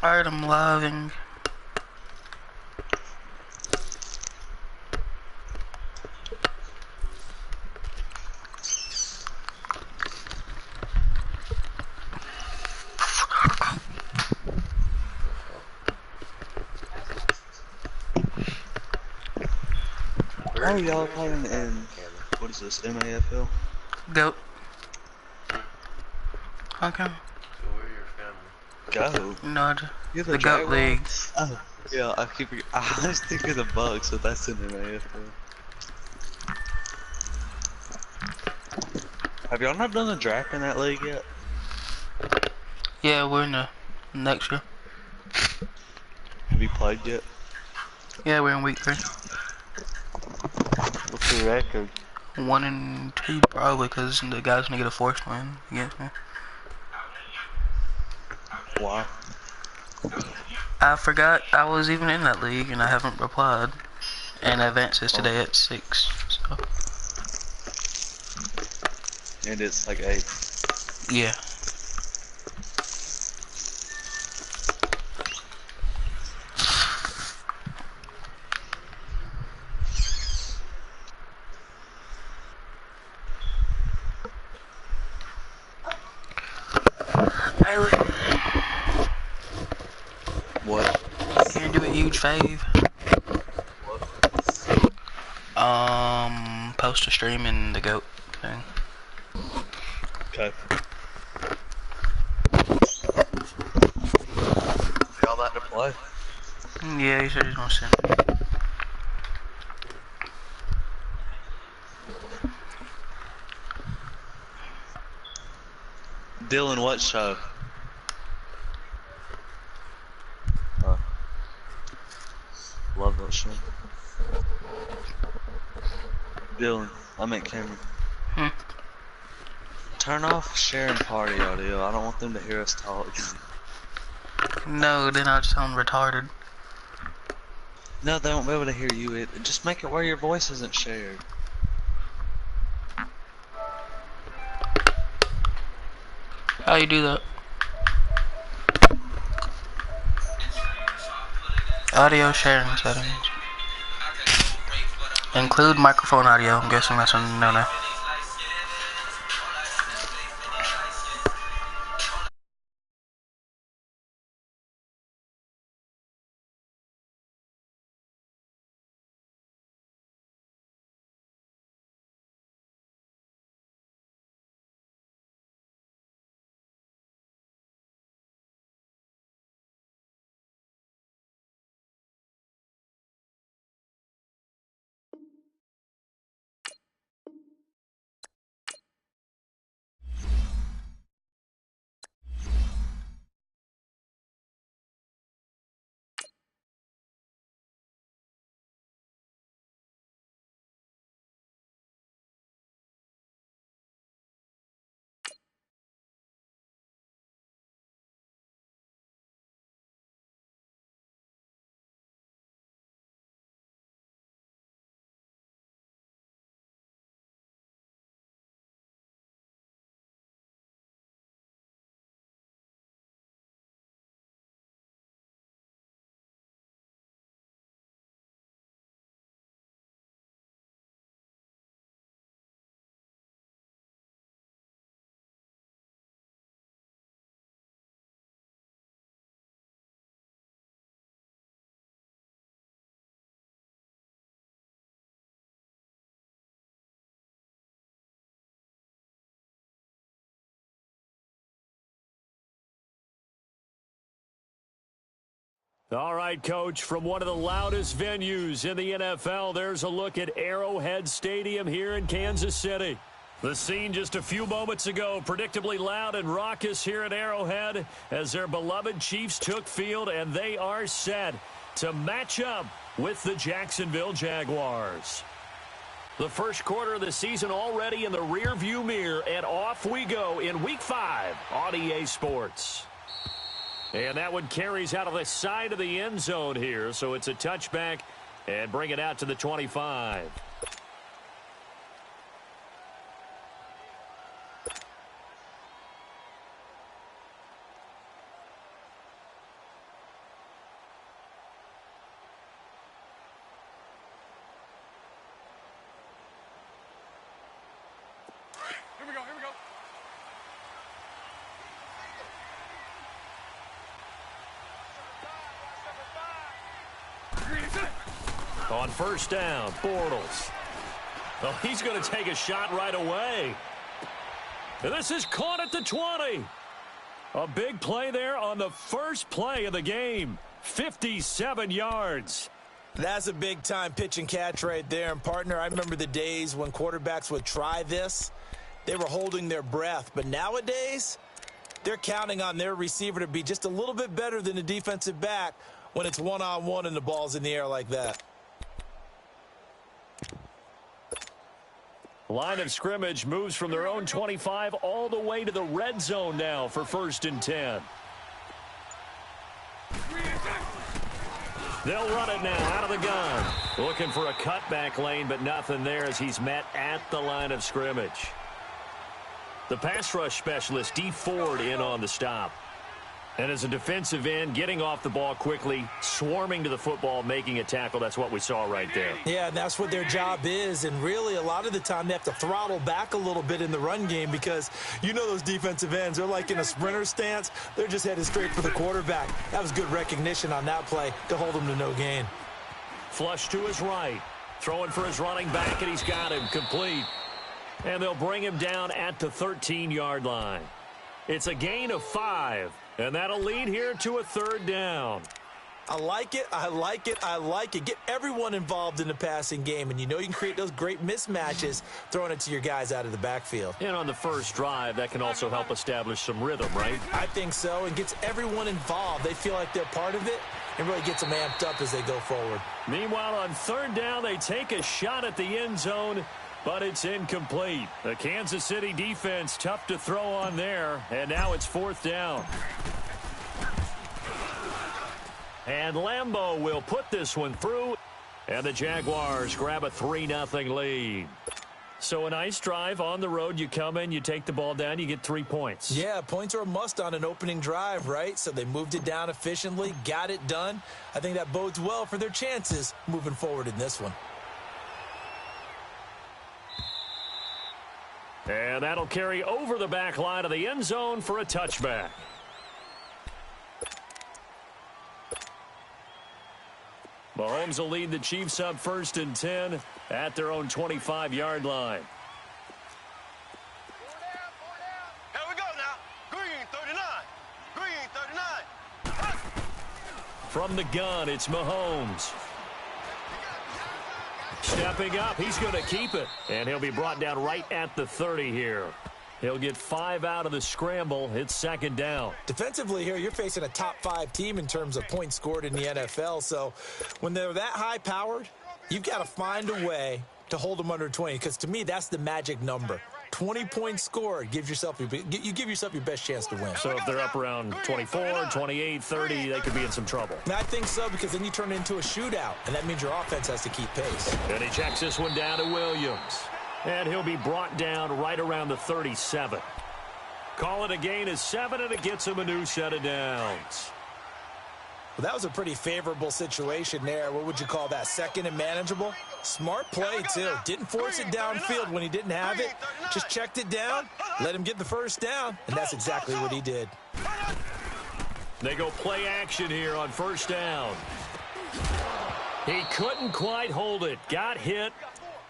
Alright, I'm living. Oh, y'all playing in, what is this, MAFL? Goat. Okay. So where are your family? Go. No, You're the the Goat League. Jaguars? Oh, yeah, I was thinking the Bucks, so that's in MAFL. Have y'all not done a draft in that league yet? Yeah, we're in the next year. Have you played yet? Yeah, we're in week 3. What's your record? 1 and 2 probably, because the guy's gonna get a forced win against me. Why? I forgot I was even in that league and I haven't replied. And advance is today at 6. So. And it's like 8. Yeah. What? Can you do a huge fave? What? Post a stream in the Goat thing. Okay. Y'all that to play? Yeah, he said he's gonna send it. Dylan, what show? Love that show. Dylan, I meant Cameron. Turn off sharing party audio. I don't want them to hear us talk. No, then I'll sound retarded. No, they won't be able to hear you. Just make it where your voice isn't shared. How you do that? Audio sharing settings. Include microphone audio. I'm guessing that's a no-no. All right, Coach, from one of the loudest venues in the NFL, there's a look at Arrowhead Stadium here in Kansas City. The scene just a few moments ago, predictably loud and raucous here at Arrowhead as their beloved Chiefs took field, and they are set to match up with the Jacksonville Jaguars. The first quarter of the season already in the rearview mirror, and off we go in Week 5 on EA Sports. And that one carries out of the side of the end zone here, so it's a touchback and bring it out to the 25. On first down, Bortles. Well, he's going to take a shot right away. And this is caught at the 20. A big play there on the first play of the game. 57 yards. That's a big-time pitch and catch right there. And, partner, I remember the days when quarterbacks would try this. They were holding their breath. But nowadays, they're counting on their receiver to be just a little bit better than the defensive back when it's one-on-one and the ball's in the air like that. Line of scrimmage moves from their own 25 all the way to the red zone now for 1st and 10. They'll run it now out of the gun. Looking for a cutback lane, but nothing there as he's met at the line of scrimmage. The pass rush specialist, D. Ford, in on the stop. And as a defensive end, getting off the ball quickly, swarming to the football, making a tackle, that's what we saw right there. Yeah, and that's what their job is. And really, a lot of the time, they have to throttle back a little bit in the run game because you know those defensive ends, they're like in a sprinter stance. They're just headed straight for the quarterback. That was good recognition on that play to hold him to no gain. Flush to his right. Throwing for his running back, and he's got him complete. And they'll bring him down at the 13-yard line. It's a gain of 5. And that'll lead here to a 3rd down. I like it. I like it. I like it. Get everyone involved in the passing game. And you know you can create those great mismatches throwing it to your guys out of the backfield. And on the first drive, that can also help establish some rhythm, right? I think so. And gets everyone involved. They feel like they're part of it and really gets them amped up as they go forward. Meanwhile, on 3rd down, they take a shot at the end zone, but it's incomplete. The Kansas City defense tough to throw on there, and now it's 4th down. And Lambeau will put this one through, and the Jaguars grab a 3-0 lead. So a nice drive on the road. You come in, you take the ball down, you get 3 points. Yeah, points are a must on an opening drive, right? So they moved it down efficiently, got it done. I think that bodes well for their chances moving forward in this one. And that'll carry over the back line of the end zone for a touchback. Mahomes will lead the Chiefs up 1st and 10 at their own 25-yard line. Here we go now. Green 39. Green 39. From the gun, it's Mahomes. Stepping up, he's going to keep it. And he'll be brought down right at the 30 here. He'll get 5 out of the scramble. It's 2nd down. Defensively here, you're facing a top-5 team in terms of points scored in the NFL. So when they're that high-powered, you've got to find a way to hold them under 20. Because to me, that's the magic number. 20 points scored, you give yourself your best chance to win. So if they're up around 24, 28, 30, they could be in some trouble. And I think so, because then you turn it into a shootout, and that means your offense has to keep pace. And he checks this one down to Williams. And he'll be brought down right around the 37. Call it a gain of 7, and it gets him a new set of downs. Well, that was a pretty favorable situation there. What would you call that? 2nd and manageable? Smart play, too. Didn't force it downfield when he didn't have it. Just checked it down, let him get the 1st down, and that's exactly what he did. They go play action here on 1st down. He couldn't quite hold it. Got hit.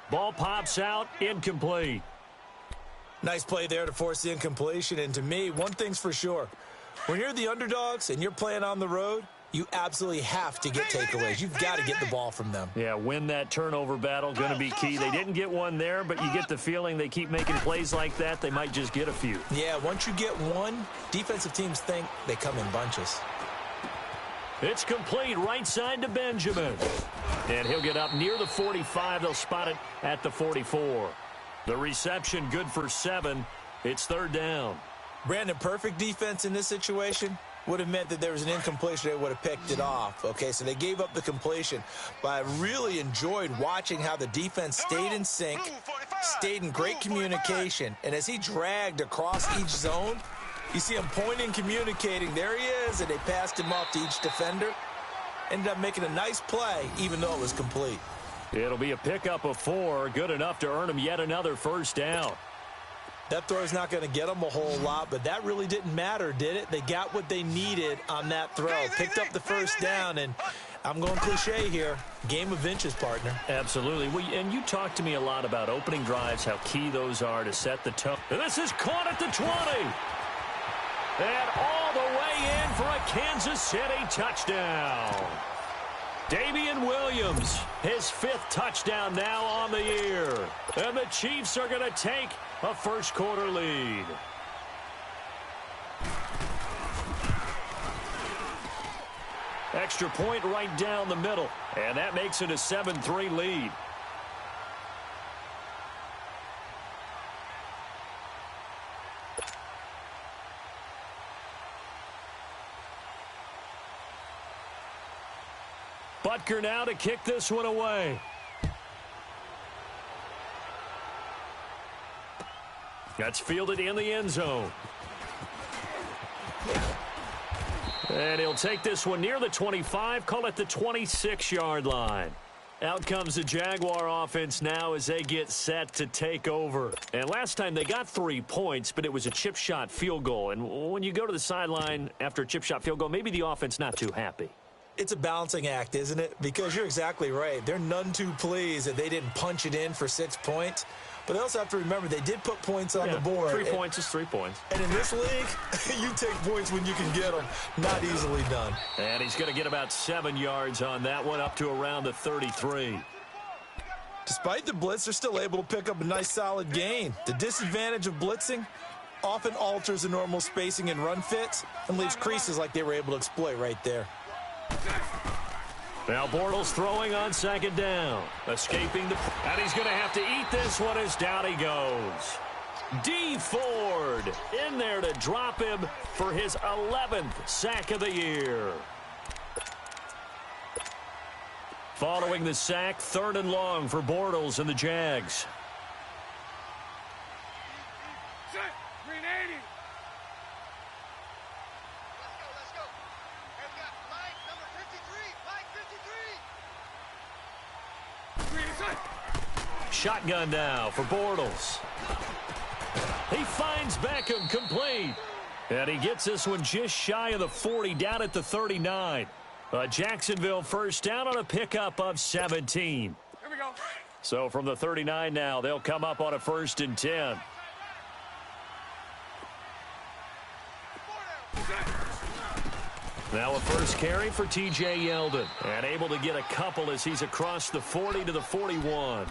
Ball pops out. Incomplete. Nice play there to force the incompletion. And to me, one thing's for sure. When you're the underdogs and you're playing on the road, you absolutely have to get takeaways. You've got to get the ball from them. Yeah, win that turnover battle, going to be key. They didn't get one there, but you get the feeling they keep making plays like that, they might just get a few. Yeah, once you get one, defensive teams think they come in bunches. It's complete right side to Benjamin. And he'll get up near the 45. They'll spot it at the 44. The reception good for 7. It's 3rd down. Brandon, perfect defense in this situation would have meant that there was an incompletion. They would have picked it off. Okay, so they gave up the completion. But I really enjoyed watching how the defense stayed in sync, stayed in great communication. And as he dragged across each zone, you see him pointing, communicating. There he is, and they passed him off to each defender. Ended up making a nice play, even though it was complete. It'll be a pickup of 4. Good enough to earn him yet another 1st down. That throw is not going to get them a whole lot, but that really didn't matter, did it? They got what they needed on that throw. Picked up the 1st down, and I'm going cliche here. Game of inches, partner. Absolutely. Well, and you talked to me a lot about opening drives, how key those are to set the tone. And this is caught at the 20. And all the way in for a Kansas City touchdown. Damian Williams, his 5th touchdown now on the year. And the Chiefs are going to take a first-quarter lead. Extra point right down the middle. And that makes it a 7-3 lead. Butker now to kick this one away. That's fielded in the end zone. And he'll take this one near the 25, call it the 26-yard line. Out comes the Jaguar offense now as they get set to take over. And last time they got 3 points, but it was a chip shot field goal. And when you go to the sideline after a chip shot field goal, maybe the offense not too happy. It's a balancing act, isn't it? Because you're exactly right. They're none too pleased that they didn't punch it in for 6 points. But they also have to remember they did put points on the board. 3 points is 3 points. And in this league, you take points when you can get them. Not easily done. And he's going to get about 7 yards on that one, up to around the 33. Despite the blitz, they're still able to pick up a nice solid gain. The disadvantage of blitzing often alters the normal spacing and run fits and leaves creases like they were able to exploit right there. Now Bortles throwing on 2nd down. Escaping the... And he's going to have to eat this one as down he goes. D. Ford in there to drop him for his 11th sack of the year. Following the sack, 3rd and long for Bortles and the Jags. Shotgun now for Bortles. He finds Beckham complete. And he gets this one just shy of the 40, down at the 39. Jacksonville first down on a pickup of 17. Here we go. So from the 39 now, they'll come up on a 1st and 10. Now a first carry for T.J. Yeldon. And able to get a couple as he's across the 40 to the 41.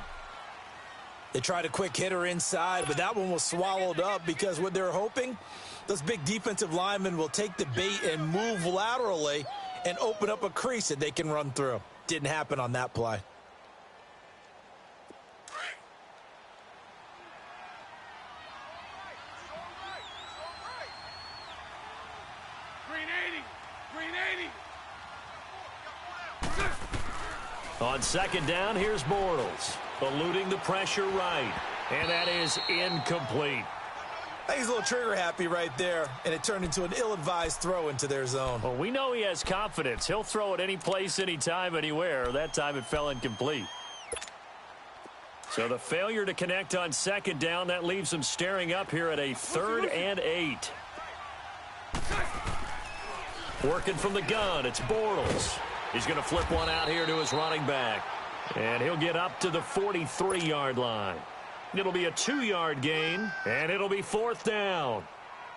They tried a quick hitter inside, but that one was swallowed up because what they're hoping, those big defensive linemen will take the bait and move laterally and open up a crease that they can run through. Didn't happen on that play. On 2nd down, here's Bortles. Eluding the pressure right. And that is incomplete. I think he's a little trigger happy right there, and it turned into an ill-advised throw into their zone. Well, we know he has confidence. He'll throw it any place, anytime, anywhere. That time it fell incomplete. So the failure to connect on 2nd down, that leaves him staring up here at a 3rd and 8. Working from the gun, it's Bortles. He's going to flip one out here to his running back. And he'll get up to the 43-yard line. It'll be a 2-yard gain, and it'll be 4th down.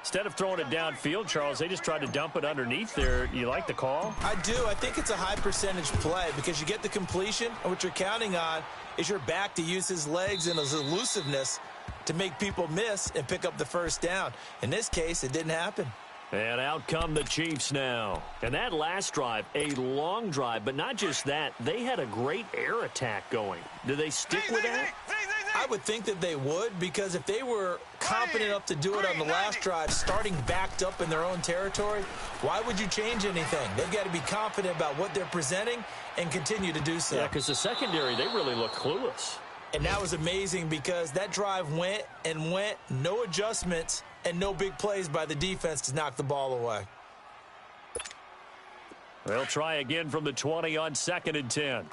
Instead of throwing it downfield, Charles, they just tried to dump it underneath there. You like the call? I do. I think it's a high-percentage play because you get the completion, and what you're counting on is your back to use his legs and his elusiveness to make people miss and pick up the 1st down. In this case, it didn't happen. And out come the Chiefs now. And that last drive, a long drive, but not just that. They had a great air attack going. Do they stick with that? I would think that they would, because if they were confident enough to do it on the last drive, starting backed up in their own territory, why would you change anything? They've got to be confident about what they're presenting and continue to do so. Yeah, because the secondary, they really look clueless. And that was amazing because that drive went and went, no adjustments, and no big plays by the defense to knock the ball away. They'll try again from the 20 on 2nd and 10.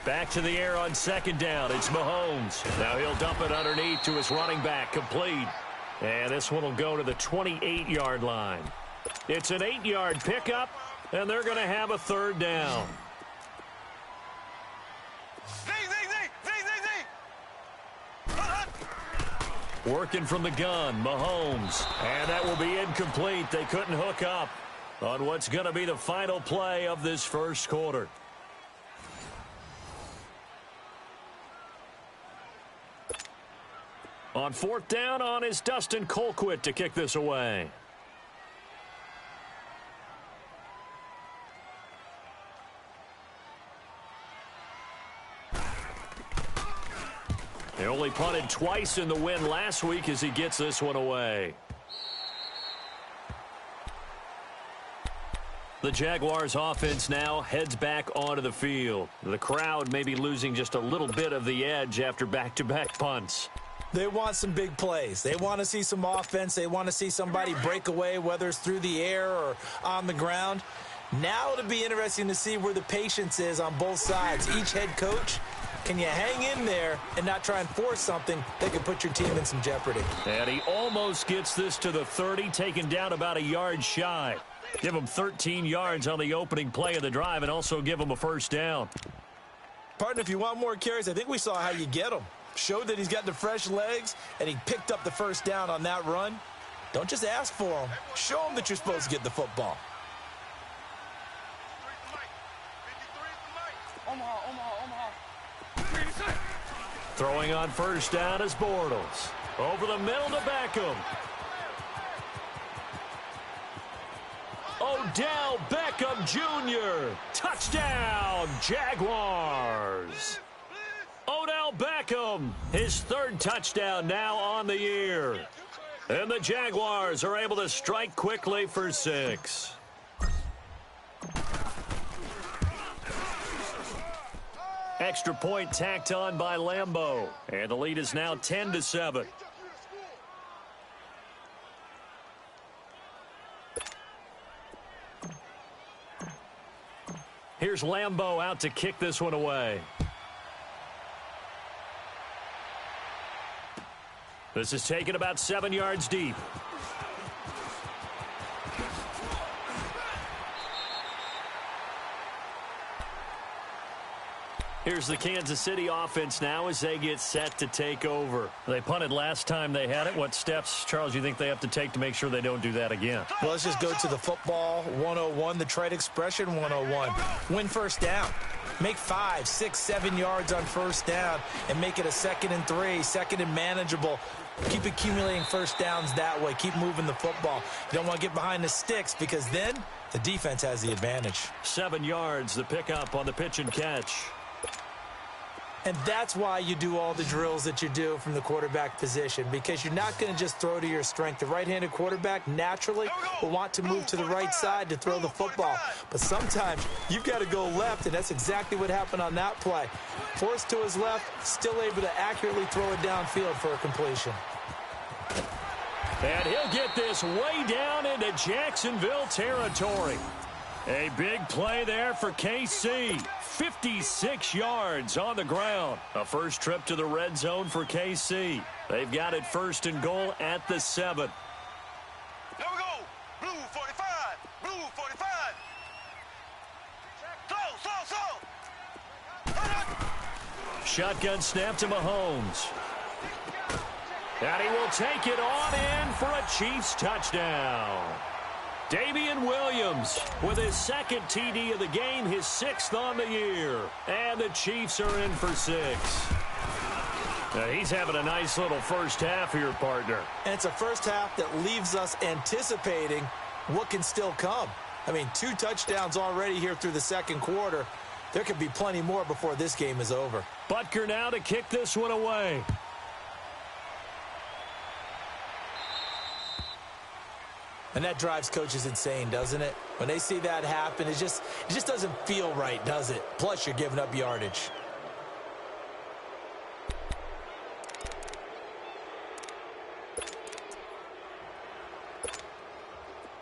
Back to the air on second down. It's Mahomes. Now he'll dump it underneath to his running back. Complete. And this one will go to the 28-yard line. It's an 8-yard pickup, and they're going to have a third down. Working from the gun, Mahomes. And that will be incomplete. They couldn't hook up on what's going to be the final play of this first quarter. On fourth down on is Dustin Colquitt to kick this away. They only punted twice in the win last week as he gets this one away. The Jaguars offense now heads back onto the field. The crowd may be losing just a little bit of the edge after back-to-back punts. They want some big plays. They want to see some offense. They want to see somebody break away, whether it's through the air or on the ground. Now it'll be interesting to see where the patience is on both sides. Each head coach, can you hang in there and not try and force something that could put your team in some jeopardy? And he almost gets this to the 30, taken down about a yard shy. Give him 13 yards on the opening play of the drive and also give him a first down. Partner, if you want more carries, I think we saw how you get them. Showed that he's got the fresh legs, and he picked up the first down on that run. Don't just ask for him. Show him that you're supposed to get the football. Throwing on first down is Bortles. Over the middle to Beckham. Odell Beckham Jr. Touchdown, Jaguars. Odell Beckham, his third touchdown now on the year. And the Jaguars are able to strike quickly for 6. Extra point tacked on by Lambeau. And the lead is now 10-7. Here's Lambeau out to kick this one away. This is taken about 7 yards deep. Here's the Kansas City offense now as they get set to take over. They punted last time they had it. What steps, Charles, you think they have to take to make sure they don't do that again? Well, let's just go to the football 101, the trade expression 101. Win first down. Make 5, 6, 7 yards on first down and make it a 2nd and 3, 2nd and manageable. Keep accumulating first downs that way. Keep moving the football. You don't want to get behind the sticks because then the defense has the advantage. 7 yards, the pickup on the pitch and catch. And that's why you do all the drills that you do from the quarterback position, because you're not going to just throw to your strength. The right-handed quarterback naturally will want to move to the right side to throw the football. But sometimes you've got to go left, and that's exactly what happened on that play. Forced to his left, still able to accurately throw it downfield for a completion. And he'll get this way down into Jacksonville territory. A big play there for KC. 56 yards on the ground. A first trip to the red zone for KC. They've got it 1st and goal at the 7. There we go. Blue 45. Blue 45. Slow. Shotgun snap to Mahomes. And he will take it on in for a Chiefs touchdown. Damian Williams with his 2nd TD of the game, his 6th on the year. And the Chiefs are in for 6. Now he's having a nice little first half here, partner. And it's a first half that leaves us anticipating what can still come. I mean, 2 touchdowns already here through the 2nd quarter. There could be plenty more before this game is over. Butker now to kick this one away. And that drives coaches insane, doesn't it? When they see that happen, it just doesn't feel right, does it? Plus, you're giving up yardage.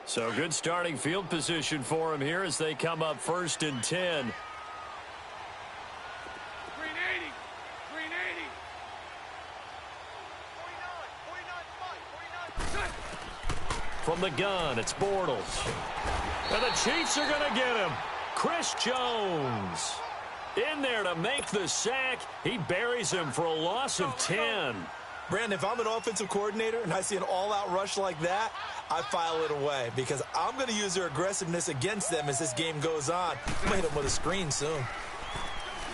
So good starting field position for him here as they come up 1st and 10. the gun, it's Bortles. And the Chiefs are going to get him. Chris Jones in there to make the sack. He buries him for a loss of 10. Brandon, if I'm an offensive coordinator and I see an all-out rush like that, I file it away because I'm going to use their aggressiveness against them as this game goes on. I'm going to hit them with a screen soon.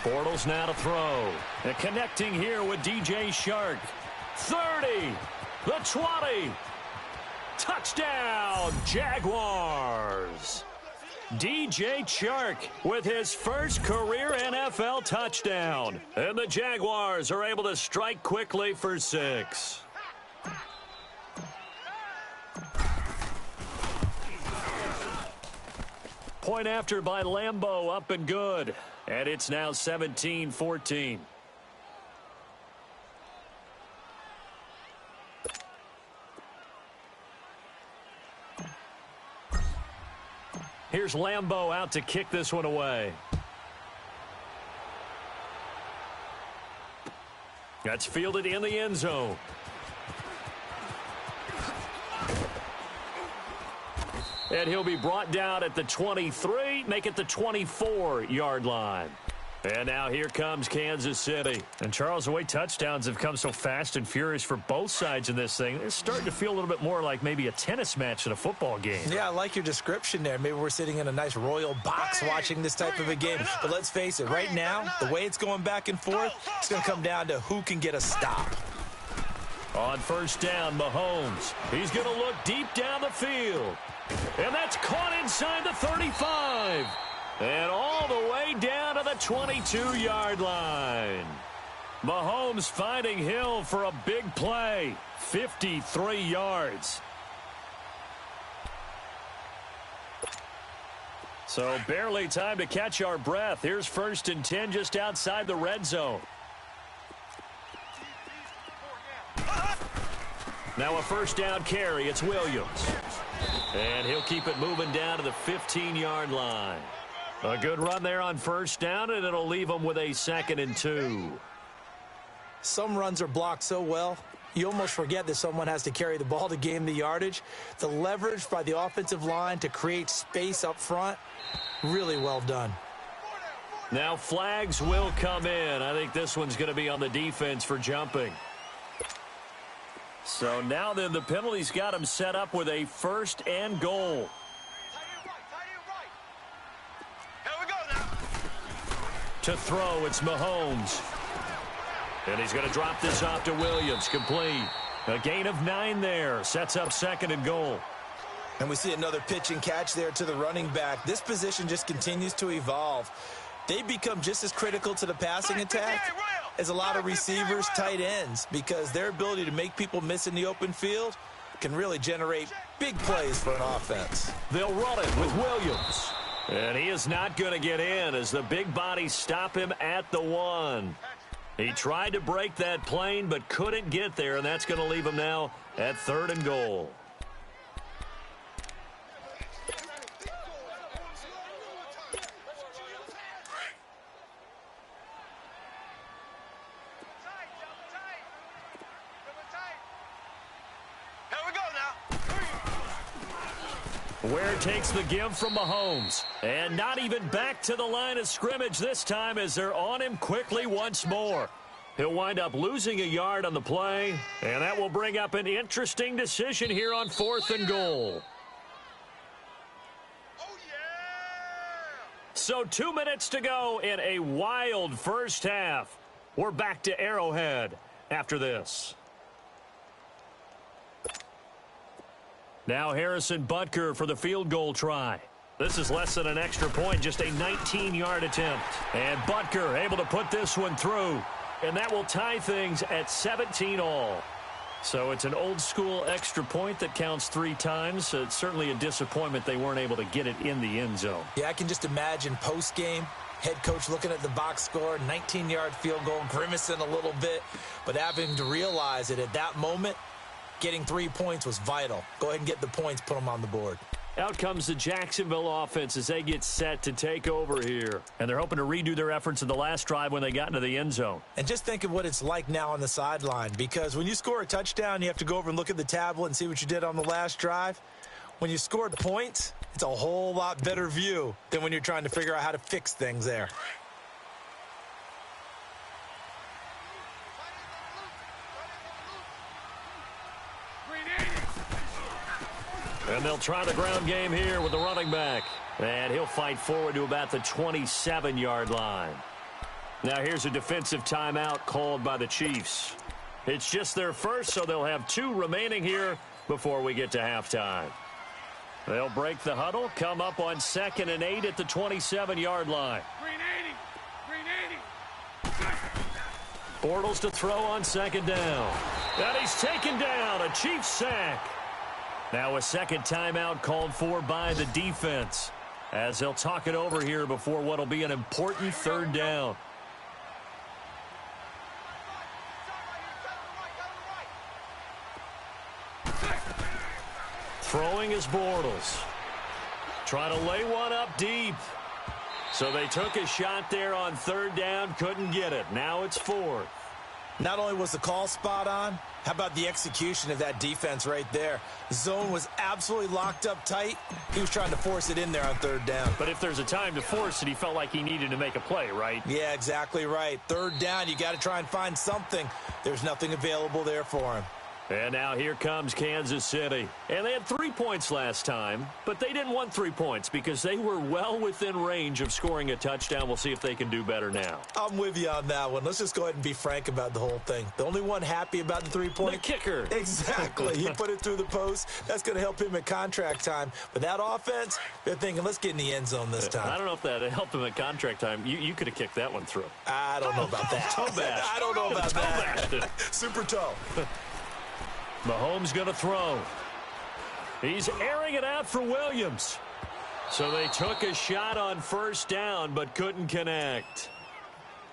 Bortles now to throw. And connecting here with DJ Shark. 30. The 20. Touchdown, Jaguars. DJ Chark with his first career NFL touchdown. And the Jaguars are able to strike quickly for 6. Point after by Lambeau, up and good. And it's now 17-14. Here's Lambeau out to kick this one away. That's fielded in the end zone. And he'll be brought down at the 23, make it the 24-yard line. And now here comes Kansas City. And, Charles, the way touchdowns have come so fast and furious for both sides in this thing, it's starting to feel a little bit more like maybe a tennis match than a football game. Yeah, I like your description there. Maybe we're sitting in a nice royal box watching this type of a game. But let's face it, right now, the way it's going back and forth, it's going to come down to who can get a stop. On first down, Mahomes. He's going to look deep down the field. And that's caught inside the 35. And all the way down to the 22-yard line. Mahomes finding Hill for a big play. 53 yards. So barely time to catch our breath. Here's 1st and 10 just outside the red zone. Now a first down carry. It's Williams. And he'll keep it moving down to the 15-yard line. A good run there on first down, and it'll leave them with a 2nd and 2. Some runs are blocked so well, you almost forget that someone has to carry the ball to gain the yardage. The leverage by the offensive line to create space up front, really well done. Now flags will come in. I think this one's going to be on the defense for jumping. So now then the penalty's got him set up with a 1st and goal. To throw, it's Mahomes. And he's going to drop this off to Williams, complete. A gain of 9 there, sets up 2nd and goal. And we see another pitch and catch there to the running back. This position just continues to evolve. They become just as critical to the passing attack as a lot of receivers, tight ends, because their ability to make people miss in the open field can really generate big plays for an offense. They'll run it with Williams. And he is not going to get in as the big bodies stop him at the 1. He tried to break that plane but couldn't get there, and that's going to leave him now at 3rd and goal. Ware takes the give from Mahomes. And not even back to the line of scrimmage this time as they're on him quickly once more. He'll wind up losing a yard on the play. And that will bring up an interesting decision here on 4th and goal. So 2 minutes to go in a wild first half. We're back to Arrowhead after this. Now Harrison Butker for the field goal try. This is less than an extra point, just a 19-yard attempt. And Butker able to put this one through. And that will tie things at 17 all. So it's an old-school extra point that counts 3 times. It's certainly a disappointment they weren't able to get it in the end zone. Yeah, I can just imagine post-game, head coach looking at the box score, 19-yard field goal, grimacing a little bit, but having to realize that at that moment, getting 3 points was vital. Go ahead and get the points, put them on the board. Out comes the Jacksonville offense as they get set to take over here. And they're hoping to redo their efforts in the last drive when they got into the end zone. And just think of what it's like now on the sideline, because when you score a touchdown, you have to go over and look at the tablet and see what you did on the last drive. when you scored points, it's a whole lot better view than when you're trying to figure out how to fix things there. And they'll try the ground game here with the running back. And he'll fight forward to about the 27-yard line. Now here's a defensive timeout called by the Chiefs. It's just their first, so they'll have 2 remaining here before we get to halftime. They'll break the huddle, come up on 2nd and 8 at the 27-yard line. Bortles to throw on 2nd down. And he's taken down, a Chiefs sack. Now a second timeout called for by the defense, as they'll talk it over here before what will be an important 3rd down. Throwing is Bortles. Trying to lay one up deep. So they took a shot there on 3rd down, couldn't get it. Now it's 4th. Not only was the call spot on, how about the execution of that defense right there? Zone was absolutely locked up tight. He was trying to force it in there on 3rd down. But if there's a time to force it, he felt like he needed to make a play, right? Yeah, exactly right. 3rd down, you got to try and find something. There's nothing available there for him. And now here comes Kansas City. And they had 3 points last time, but they didn't want 3 points because they were well within range of scoring a touchdown. We'll see if they can do better now. I'm with you on that one. Let's just go ahead and be frank about the whole thing. The only one happy about the 3-point? The kicker. Exactly. He put it through the post. That's going to help him at contract time. But that offense, they're thinking, let's get in the end zone this time. I don't know if that helped him at contract time. You could have kicked that one through. I don't know about that. Toe bash. I don't know about that. Toe Super toe. Mahomes going to throw. He's airing it out for Williams. So they took a shot on 1st down but couldn't connect.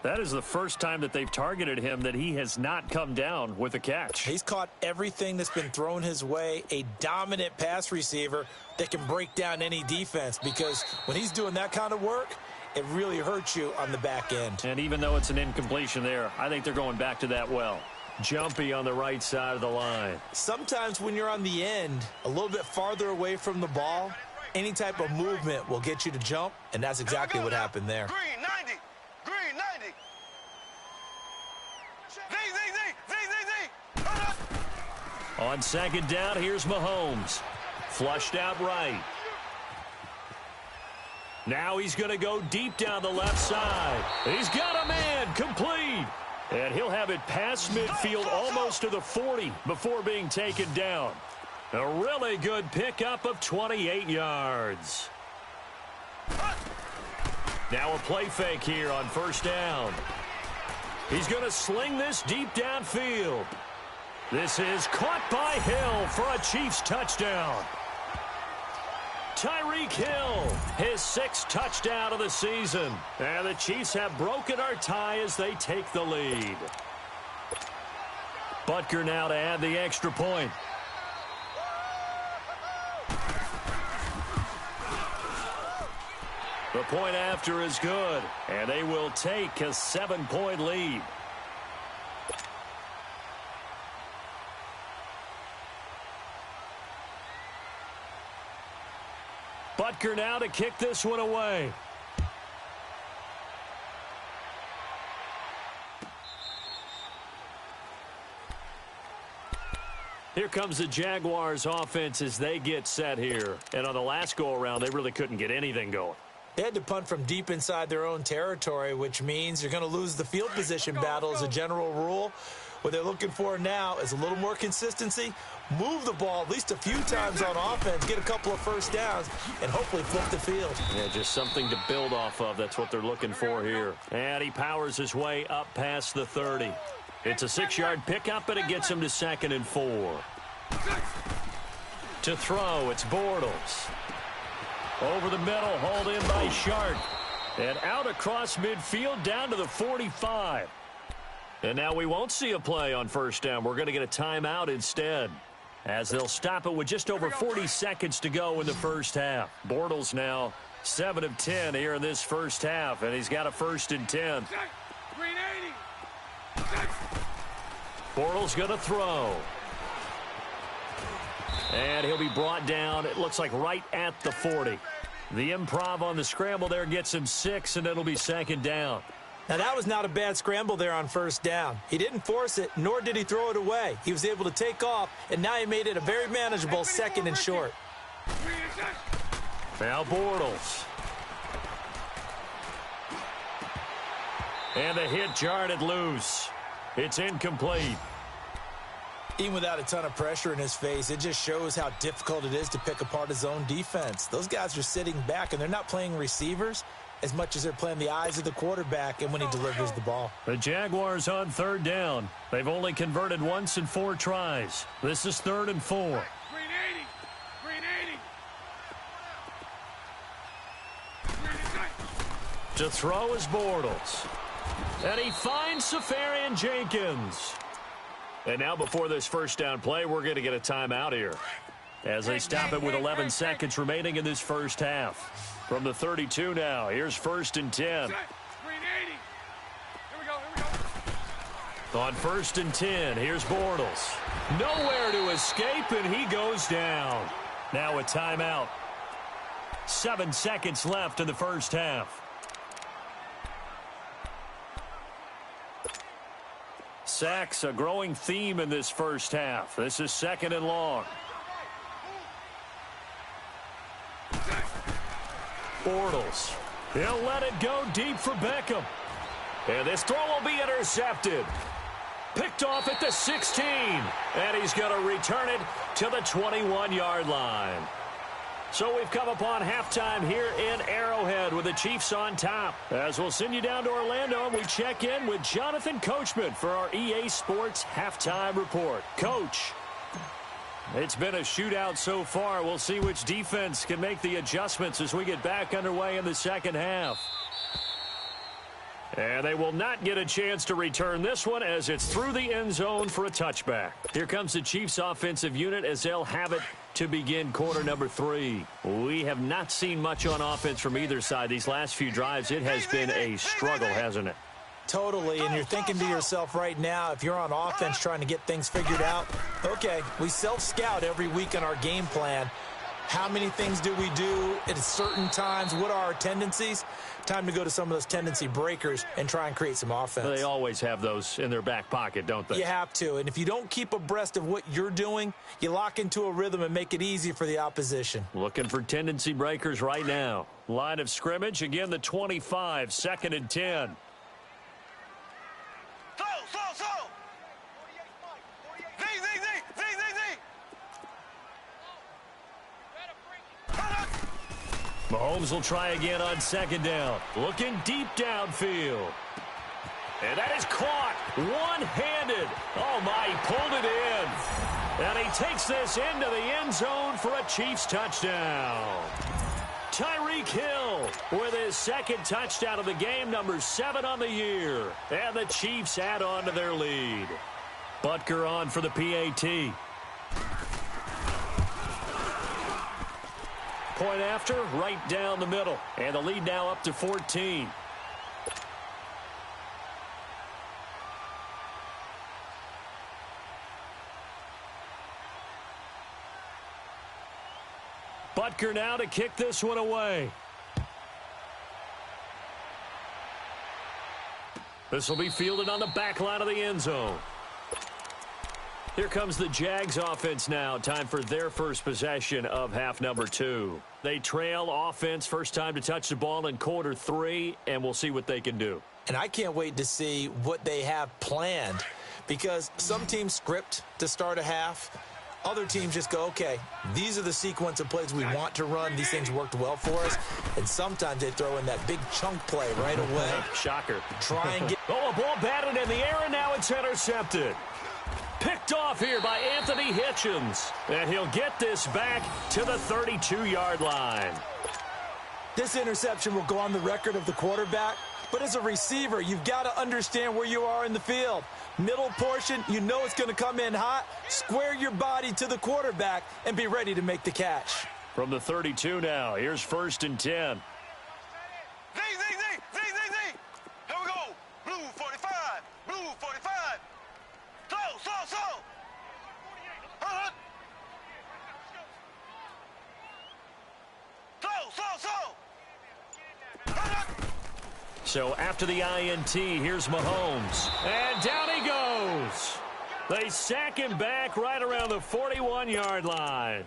That is the first time that they've targeted him that he has not come down with a catch. He's caught everything that's been thrown his way. A dominant pass receiver that can break down any defense, because when he's doing that kind of work, it really hurts you on the back end. And even though it's an incompletion there, I think they're going back to that well. Jumpy on the right side of the line. Sometimes when you're on the end, a little bit farther away from the ball, any type of movement will get you to jump, and that's exactly what happened there. Green 90. Green 90. Z. On 2nd down, here's Mahomes. Flushed out right. Now he's going to go deep down the left side. He's got a man, complete. And he'll have it past midfield almost to the 40 before being taken down. A really good pickup of 28 yards. Now a play fake here on 1st down. He's going to sling this deep downfield. This is caught by Hill for a Chiefs touchdown. Tyreek Hill, his 6th touchdown of the season. And the Chiefs have broken our tie as they take the lead. Butker now to add the extra point. The point after is good, and they will take a 7-point lead. Butker now to kick this one away. Here comes the Jaguars offense as they get set here. And on the last go-around, they really couldn't get anything going. They had to punt from deep inside their own territory, which means you're going to lose the field position battle as a general rule. What they're looking for now is a little more consistency, move the ball at least a few times on offense, get a couple of 1st downs, and hopefully flip the field. Yeah, just something to build off of. That's what they're looking for here. And he powers his way up past the 30. It's a 6-yard pickup, and it gets him to 2nd and 4. To throw, it's Bortles. Over the middle, hauled in by Sharp. And out across midfield down to the 45. And now we won't see a play on 1st down. We're going to get a timeout instead, as they'll stop it with just over 40 seconds to go in the 1st half. Bortles now 7 of 10 here in this 1st half, and he's got a 1st and 10. Bortles going to throw. And he'll be brought down, it looks like right at the 40. The improv on the scramble there gets him 6, and it'll be second down. Now, that was not a bad scramble there on first down. He didn't force it, nor did he throw it away. He was able to take off, and now he made it a very manageable second and short. Now Bortles. And the hit jarred it loose. It's incomplete. Even without a ton of pressure in his face, it just shows how difficult it is to pick apart his own defense. Those guys are sitting back, and they're not playing receivers as much as they're playing the eyes of the quarterback and when he delivers the ball. The Jaguars on third down. They've only converted once in 4 tries. This is 3rd and 4. Green 80. Green 80. To throw is Bortles. And he finds Safarian Jenkins. And now before this first down play, we're going to get a timeout here as they stop it with 11 seconds remaining in this first half. From the 32 now, here's 1st and 10. Green 80. Here we go. On 1st and 10, here's Bortles. Nowhere to escape, and he goes down. Now a timeout. 7 seconds left in the first half. Sacks, a growing theme in this first half. This is 2nd and long. Bortles. He'll let it go deep for Beckham. And this throw will be intercepted. Picked off at the 16. And he's going to return it to the 21-yard line. So we've come upon halftime here in Arrowhead with the Chiefs on top. As we'll send you down to Orlando, and we check in with Jonathan Coachman for our EA Sports Halftime Report. Coach, it's been a shootout so far. We'll see which defense can make the adjustments as we get back underway in the second half. And they will not get a chance to return this one as it's through the end zone for a touchback. Here comes the Chiefs offensive unit as they'll have it to begin quarter number 3. We have not seen much on offense from either side these last few drives. It has been a struggle, hasn't it? Totally, and you're thinking to yourself right now, if you're on offense trying to get things figured out, okay, we self-scout every week on our game plan. How many things do we do at certain times? What are our tendencies? Time to go to some of those tendency breakers and try and create some offense. They always have those in their back pocket, don't they? You have to, and if you don't keep abreast of what you're doing, you lock into a rhythm and make it easy for the opposition. Looking for tendency breakers right now. Line of scrimmage, again the 25, 2nd and 10. Slow. Mahomes will try again on 2nd down. Looking deep downfield. And that is caught one-handed. Oh, my, he pulled it in. And he takes this into the end zone for a Chiefs touchdown. Tyreek Hill with his 2nd touchdown of the game, number 7 on the year. And the Chiefs add on to their lead. Butker on for the PAT. Point after, right down the middle. And the lead now up to 14. Butker now to kick this one away. This will be fielded on the back line of the end zone. Here comes the Jags offense now. Time for their first possession of half number 2. They trail offense, first time to touch the ball in quarter 3, and we'll see what they can do. And I can't wait to see what they have planned, because some teams script to start a half. Other teams just go, okay, these are the sequence of plays we want to run. These things worked well for us. And sometimes they throw in that big chunk play right away. Shocker. Try and get... Oh, a ball batted in the air, and now it's intercepted. Picked off here by Anthony Hitchens. And he'll get this back to the 32-yard line. This interception will go on the record of the quarterback. But as a receiver, you've got to understand where you are in the field. Middle portion, you know it's going to come in hot. Square your body to the quarterback and be ready to make the catch. From the 32 now, here's 1st and 10. Z. Here we go. Blue 45. Blue 45. Slow. So after the INT, here's Mahomes. And down he goes. They sack him back right around the 41-yard line.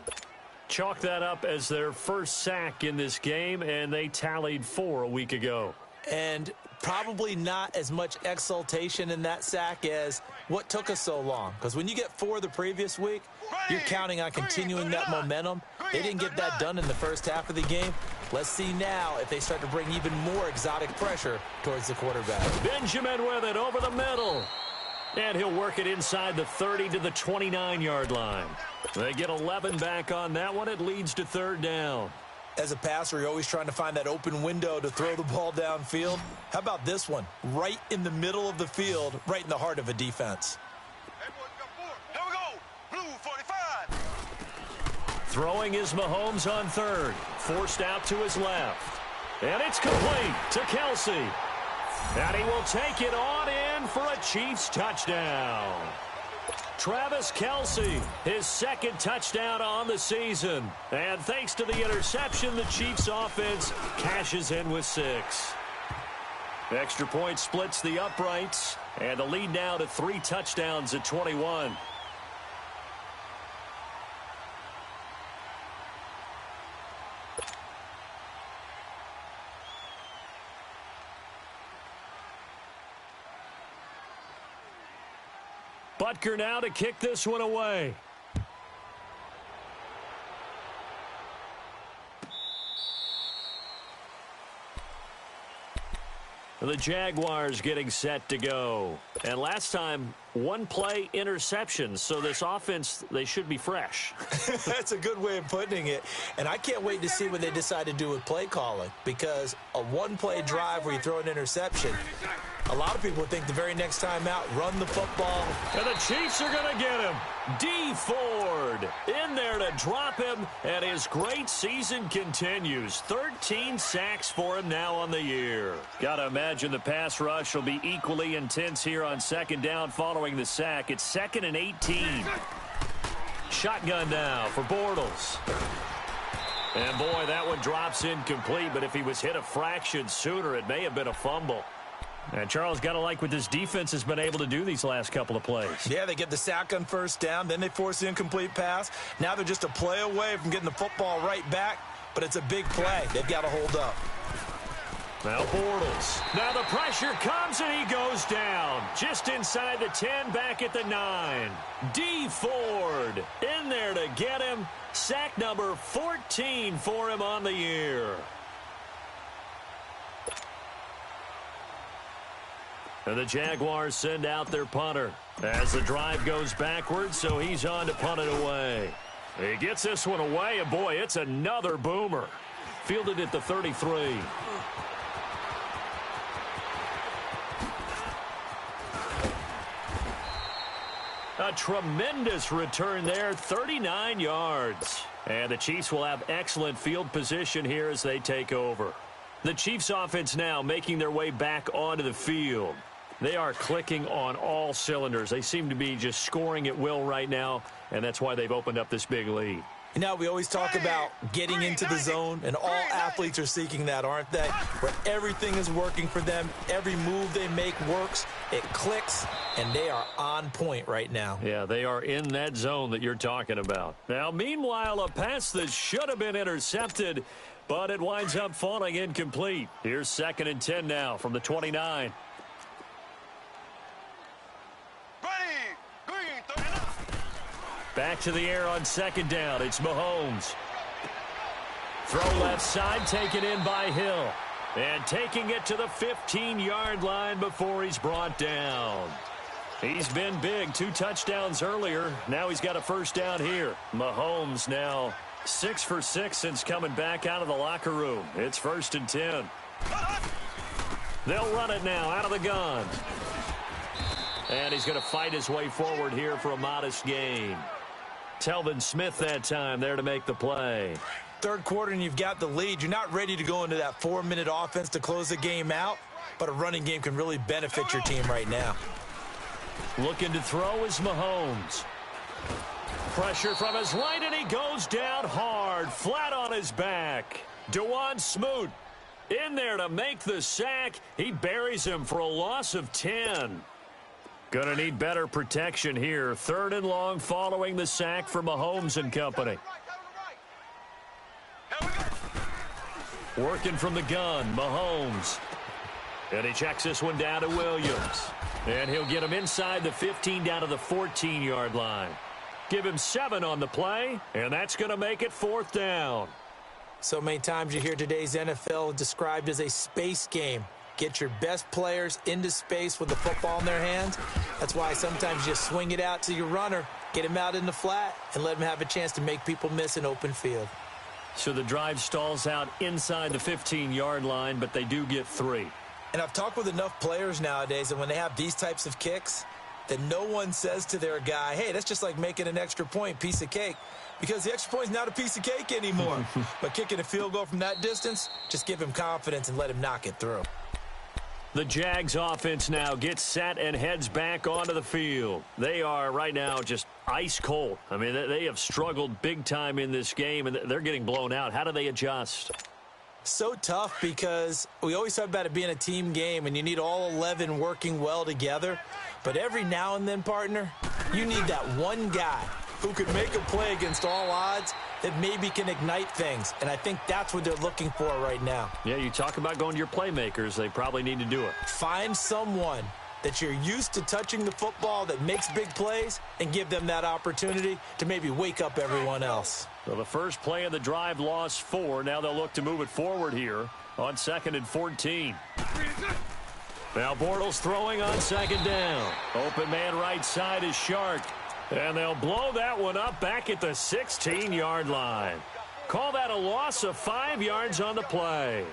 Chalk that up as their first sack in this game, and they tallied 4 a week ago. And probably not as much exultation in that sack as what took us so long. Because when you get 4 the previous week, you're counting on continuing that momentum. They didn't get that done in the first half of the game. Let's see now if they start to bring even more exotic pressure towards the quarterback. Benjamin with it over the middle. And he'll work it inside the 30 to the 29-yard line. They get 11 back on that one. It leads to 3rd down. As a passer, you're always trying to find that open window to throw the ball downfield. How about this one? Right in the middle of the field, right in the heart of a defense. Here we go. Blue 45. Throwing is Mahomes on 3rd. Forced out to his left. And it's complete to Kelsey. And he will take it on in for a Chiefs touchdown. Travis Kelsey, his 2nd touchdown on the season. And thanks to the interception, the Chiefs offense cashes in with 6. Extra point splits the uprights. And the lead now to 3 touchdowns at 21. Butker now to kick this one away. The Jaguars getting set to go. And last time, 1-play interception. So this offense, they should be fresh. That's a good way of putting it. And I can't wait to see what they decide to do with play calling. Because a 1-play drive where you throw an interception, a lot of people think the very next time out, run the football. And the Chiefs are going to get him. D. Ford in there to drop him, and his great season continues. 13 sacks for him now on the year. Got to imagine the pass rush will be equally intense here on 2nd down following the sack. It's 2nd and 18. Shotgun now for Bortles. And boy, that one drops incomplete, but if he was hit a fraction sooner, it may have been a fumble. And Charles, got to like what this defense has been able to do these last couple of plays. Yeah, they get the sack on 1st down, then they force the incomplete pass. Now they're just a play away from getting the football right back, but it's a big play. They've got to hold up. Now Bortles. Now the pressure comes and he goes down. Just inside the 10, back at the 9. D. Ford in there to get him. Sack number 14 for him on the year. And the Jaguars send out their punter as the drive goes backwards, so he's on to punt it away. He gets this one away, and boy, it's another boomer. Fielded at the 33. A tremendous return there, 39 yards. And the Chiefs will have excellent field position here as they take over. The Chiefs offense now making their way back onto the field. They are clicking on all cylinders. They seem to be just scoring at will right now, and that's why they've opened up this big lead. You know, we always talk about getting into the zone, and all athletes are seeking that, aren't they? Where everything is working for them, every move they make works, it clicks, and they are on point right now. Yeah, they are in that zone that you're talking about. Now, meanwhile, a pass that should have been intercepted, but it winds up falling incomplete. Here's 2nd and 10 now from the 29. Back to the air on 2nd down. It's Mahomes. Throw left side, taken in by Hill. And taking it to the 15-yard line before he's brought down. He's been big. 2 touchdowns earlier. Now he's got a 1st down here. Mahomes now 6 for 6 since coming back out of the locker room. It's 1st and 10. They'll run it now out of the gun. And he's going to fight his way forward here for a modest gain. Telvin Smith that time there to make the play. 3rd quarter and you've got the lead. You're not ready to go into that 4-minute offense to close the game out, but a running game can really benefit your team right now. Looking to throw is Mahomes. Pressure from his right, and he goes down hard, flat on his back. Dewan Smoot In there to make the sack. He buries him for a loss of 10. Gonna need better protection here. 3rd and long following the sack for Mahomes and company. Working from the gun, Mahomes. And he checks this one down to Williams. And he'll get him inside the 15 down to the 14-yard line. Give him 7 on the play, and that's going to make it 4th down. So many times you hear today's NFL described as a space game. Get your best players into space with the football in their hands. That's why sometimes you swing it out to your runner, get him out in the flat, and let him have a chance to make people miss an open field. So the drive stalls out inside the 15-yard line, but they do get 3. And I've talked with enough players nowadays, and when they have these types of kicks, that no one says to their guy, hey, that's just like making an extra point, piece of cake. Because the extra point is not a piece of cake anymore. But kicking a field goal from that distance, just give him confidence and let him knock it through. The Jags offense now gets set and heads back onto the field. They are right now just ice cold. I mean, they have struggled big time in this game, and they're getting blown out. How do they adjust? So tough because we always talk about it being a team game, and you need all 11 working well together. But every now and then, partner, you need that one guy who could make a play against all odds that maybe can ignite things. And I think that's what they're looking for right now. Yeah, you talk about going to your playmakers. They probably need to do it. Find someone that you're used to touching the football that makes big plays and give them that opportunity to maybe wake up everyone else. Well, the first play of the drive lost 4. Now they'll look to move it forward here on 2nd and 14. Now Bortles throwing on 2nd down. Open man right side is Shark. And they'll blow that one up back at the 16-yard line. Call that a loss of 5 yards on the play.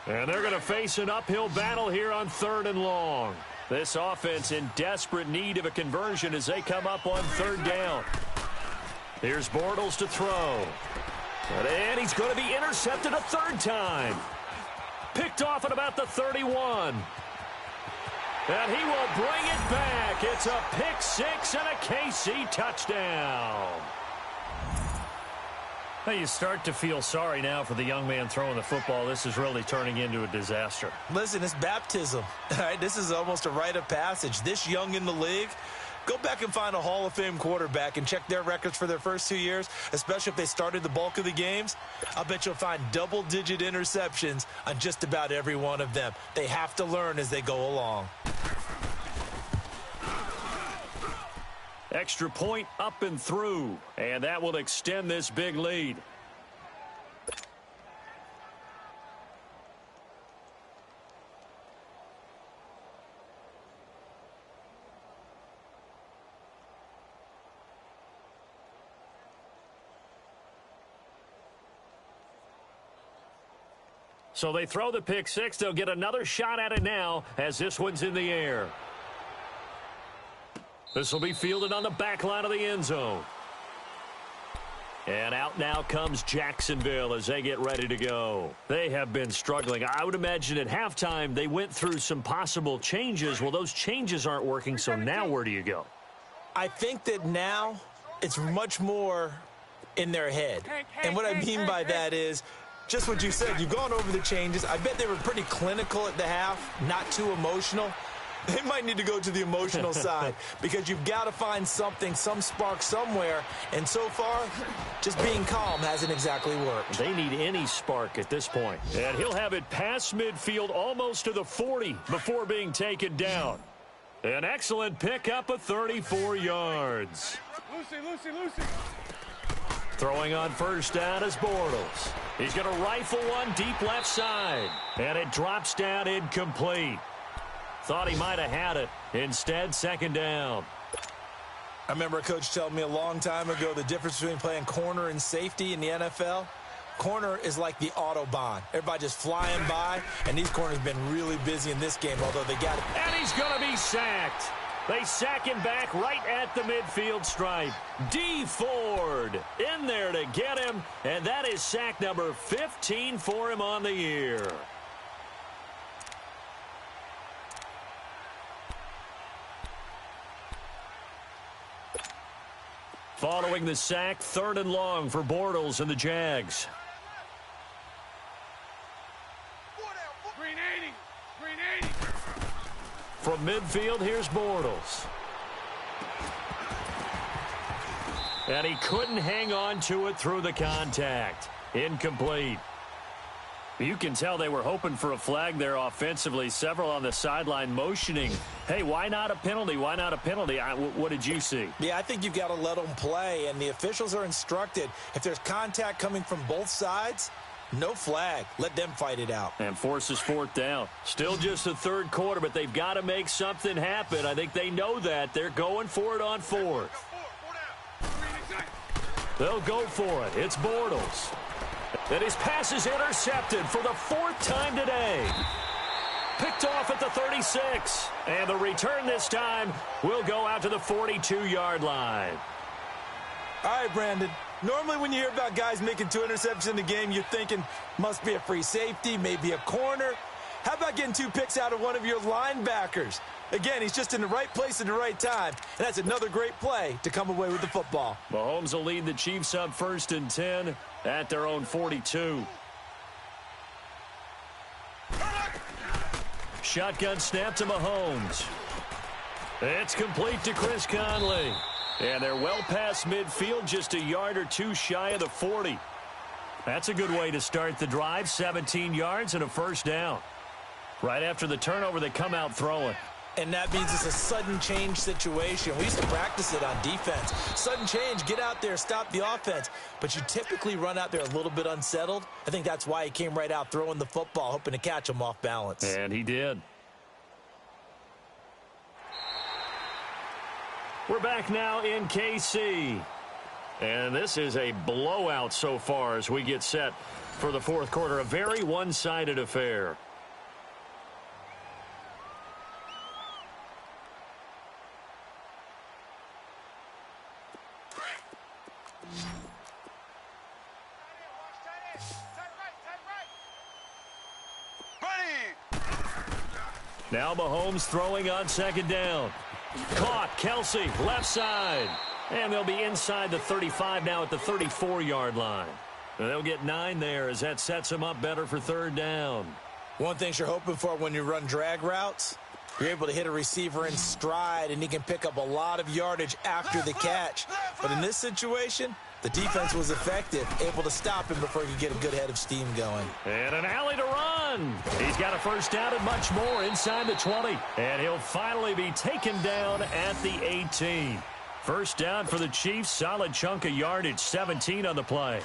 And they're going to face an uphill battle here on 3rd and long. This offense in desperate need of a conversion as they come up on 3rd down. Here's Bortles to throw. And he's going to be intercepted a 3rd time. Picked off at about the 31. And he will bring it back. It's a pick 6 and a KC touchdown. Now you start to feel sorry now for the young man throwing the football. This is really turning into a disaster. Listen, it's baptism. All right, this is almost a rite of passage. This young in the league, go back and find a Hall of Fame quarterback and check their records for their first 2 years, especially if they started the bulk of the games. I'll bet you'll find double-digit interceptions on just about every one of them. They have to learn as they go along. Extra point up and through, and that will extend this big lead. So they throw the pick 6. They'll get another shot at it now as this one's in the air. This will be fielded on the back line of the end zone. And out now comes Jacksonville as they get ready to go. They have been struggling. I would imagine at halftime they went through some possible changes. Well, those changes aren't working, so now where do you go? I think that now it's much more in their head. And what I mean by that is just what you said. You've gone over the changes. I bet they were pretty clinical at the half, not too emotional. They might need to go to the emotional side because you've got to find something, some spark somewhere. And so far, just being calm hasn't exactly worked. They need any spark at this point. And he'll have it past midfield almost to the 40 before being taken down. An excellent pickup of 34 yards. Lucy. Throwing on 1st down is Bortles. He's going to rifle one deep left side. And it drops down incomplete. Thought he might have had it. Instead, 2nd down. I remember a coach telling me a long time ago the difference between playing corner and safety in the NFL. Corner is like the Autobahn. Everybody just flying by, and these corners have been really busy in this game, although they got it. And he's going to be sacked. They sack him back right at the midfield stripe. D. Ford in there to get him, and that is sack number 15 for him on the year. Following the sack, 3rd and long for Bortles and the Jags. From midfield, here's Bortles. And he couldn't hang on to it through the contact. Incomplete. You can tell they were hoping for a flag there offensively. Several on the sideline motioning, hey, why not a penalty? Why not a penalty? What did you see? Yeah, I think you've got to let them play, and the officials are instructed, if there's contact coming from both sides, no flag. Let them fight it out. And forces fourth down. Still just the third quarter, but they've got to make something happen. I think they know that. They're going for it on fourth. They'll go for it. It's Bortles. And his pass is intercepted for the fourth time today. Picked off at the 36. And the return this time will go out to the 42-yard line. All right, Brandon. Normally when you hear about guys making 2 interceptions in the game, you're thinking must be a free safety, maybe a corner. How about getting 2 picks out of one of your linebackers? Again, he's just in the right place at the right time, and that's another great play to come away with the football. Mahomes will lead the Chiefs up 1st and 10 at their own 42. Shotgun snap to Mahomes. It's complete to Chris Conley. And they're well past midfield, just a yard or 2 shy of the 40. That's a good way to start the drive, 17 yards and a first down. Right after the turnover, they come out throwing. And that means it's a sudden change situation. We used to practice it on defense. Sudden change, get out there, stop the offense. But you typically run out there a little bit unsettled. I think that's why he came right out throwing the football, hoping to catch him off balance. And he did. We're back now in KC. And this is a blowout so far as we get set for the fourth quarter. A very one-sided affair. Now Mahomes throwing on 2nd down. Caught. Kelsey, left side. And they'll be inside the 35 now at the 34-yard line. And they'll get 9 there as that sets them up better for 3rd down. One thing you're hoping for when you run drag routes, you're able to hit a receiver in stride, and he can pick up a lot of yardage after the catch. But in this situation, the defense was effective, able to stop him before he could get a good head of steam going. And an alley to run. He's got a first down and much more inside the 20. And he'll finally be taken down at the 18. First down for the Chiefs. Solid chunk of yardage, 17 on the play.